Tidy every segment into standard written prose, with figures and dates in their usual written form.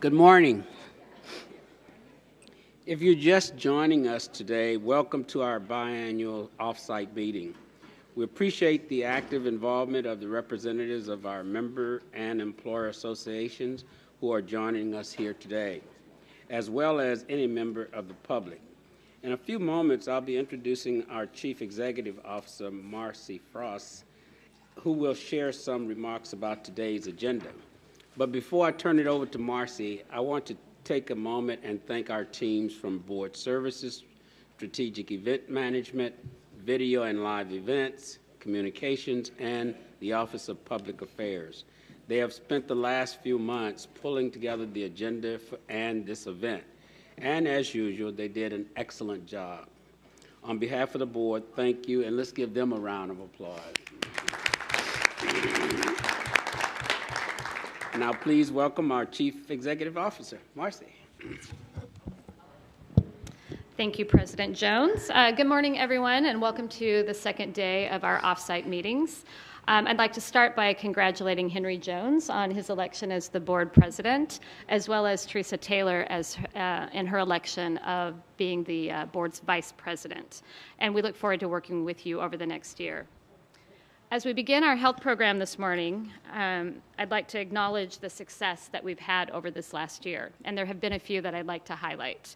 Good morning. If you're just joining us today, welcome to our biannual Offsite meeting. We appreciate the active involvement of the representatives of our member and employer associations who are joining us here today, as well as any member of the public. In a few moments, I'll be introducing our Chief Executive Officer, Marcy Frost, who will share some remarks about today's agenda. But before I turn it over to Marcy, I want to take a moment and thank our teams from Board Services, Strategic Event Management, Video and Live Events, Communications, and the Office of Public Affairs. They have spent the last few months pulling together the agenda and this event. And as usual, they did an excellent job. On behalf of the board, thank you, and let's give them a round of applause. Now, please welcome our Chief Executive Officer, Marcy. Thank you, President Jones. Good morning, everyone, and welcome to the second day of our offsite meetings. I'd like to start by congratulating Henry Jones on his election as the board president, as well as Teresa Taylor in her election of being the board's vice president. And we look forward to working with you over the next year. As we begin our health program this morning, I'd like to acknowledge the success that we've had over this last year, and there have been a few that I'd like to highlight.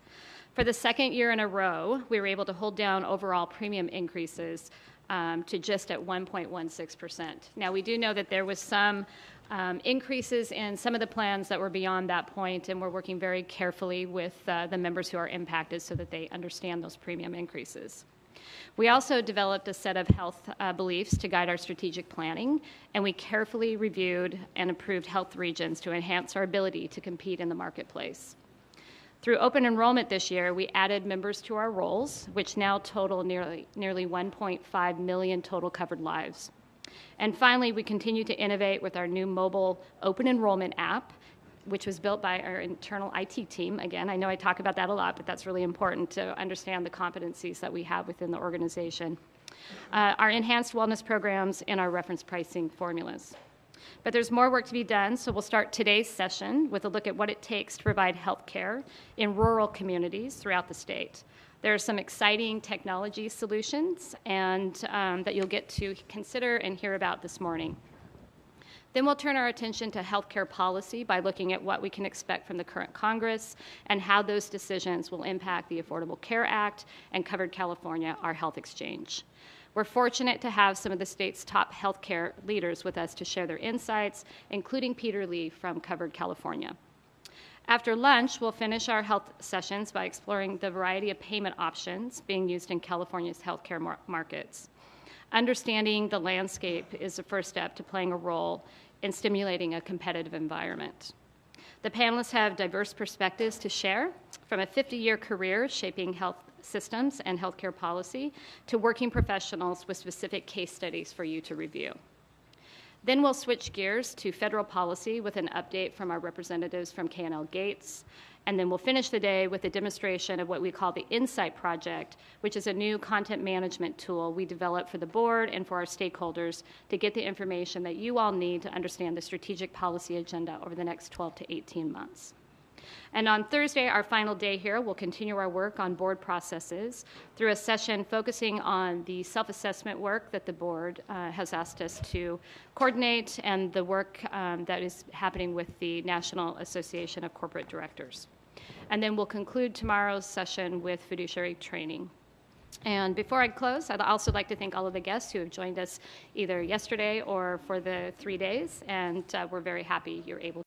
For the second year in a row, we were able to hold down overall premium increases to just at 1.16%. Now, we do know that there was some increases in some of the plans that were beyond that point, and we're working very carefully with the members who are impacted so that they understand those premium increases. We also developed a set of health beliefs to guide our strategic planning, and we carefully reviewed and approved health regions to enhance our ability to compete in the marketplace. Through open enrollment this year, we added members to our rolls, which now total nearly 1.5 million total covered lives. And finally, we continue to innovate with our new mobile open enrollment app, which was built by our internal IT team. Again, I know I talk about that a lot, but that's really important to understand the competencies that we have within the organization. Our enhanced wellness programs and our reference pricing formulas. But there's more work to be done, so we'll start today's session with a look at what it takes to provide health care in rural communities throughout the state. There are some exciting technology solutions and that you'll get to consider and hear about this morning. Then we'll turn our attention to healthcare policy by looking at what we can expect from the current Congress and how those decisions will impact the Affordable Care Act and Covered California, our health exchange. We're fortunate to have some of the state's top healthcare leaders with us to share their insights, including Peter Lee from Covered California. After lunch, we'll finish our health sessions by exploring the variety of payment options being used in California's healthcare markets. Understanding the landscape is the first step to playing a role in stimulating a competitive environment. The panelists have diverse perspectives to share, from a 50-year career shaping health systems and healthcare policy to working professionals with specific case studies for you to review. Then we'll switch gears to federal policy with an update from our representatives from K&L Gates. And then we'll finish the day with a demonstration of what we call the Insight Project, which is a new content management tool we developed for the board and for our stakeholders to get the information that you all need to understand the strategic policy agenda over the next 12 to 18 months. And on Thursday, our final day here, we'll continue our work on board processes through a session focusing on the self-assessment work that the board has asked us to coordinate and the work that is happening with the National Association of Corporate Directors. And then we'll conclude tomorrow's session with fiduciary training. And before I close, I'd also like to thank all of the guests who have joined us either yesterday or for the 3 days, and we're very happy you're able